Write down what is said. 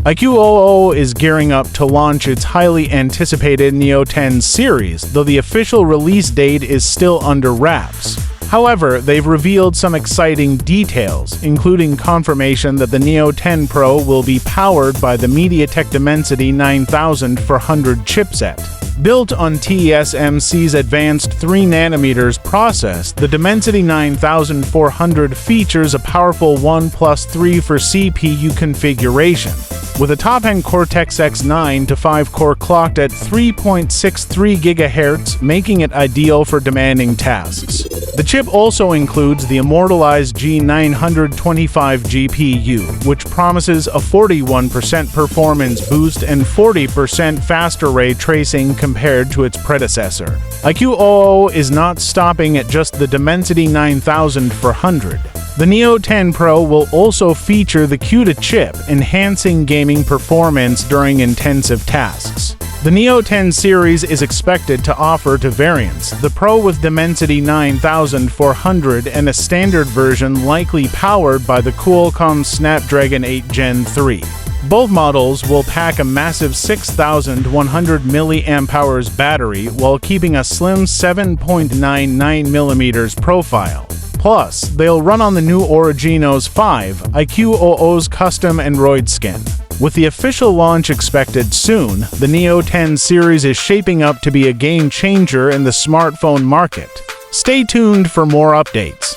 iQOO is gearing up to launch its highly anticipated Neo 10 series, though the official release date is still under wraps. However, they've revealed some exciting details, including confirmation that the Neo 10 Pro will be powered by the MediaTek Dimensity 9400 chipset. Built on TSMC's advanced 3nm process, the Dimensity 9400 features a powerful 1+3 for CPU configuration, with a top-end Cortex-X9 to 5-core clocked at 3.63 GHz, making it ideal for demanding tasks. The chip also includes the Immortalis G925 GPU, which promises a 41% performance boost and 40% faster ray tracing compared to its predecessor. iQOO is not stopping at just the Dimensity 9400. The Neo 10 Pro will also feature the CUDA chip, enhancing gaming performance during intensive tasks. The Neo 10 series is expected to offer two variants, the Pro with Dimensity 9400 and a standard version likely powered by the Qualcomm Snapdragon 8 Gen 3. Both models will pack a massive 6,100 mAh battery while keeping a slim 7.99mm profile. Plus, they'll run on the new Origins 5, iQOO's custom Android skin. With the official launch expected soon, the Neo 10 series is shaping up to be a game changer in the smartphone market. Stay tuned for more updates.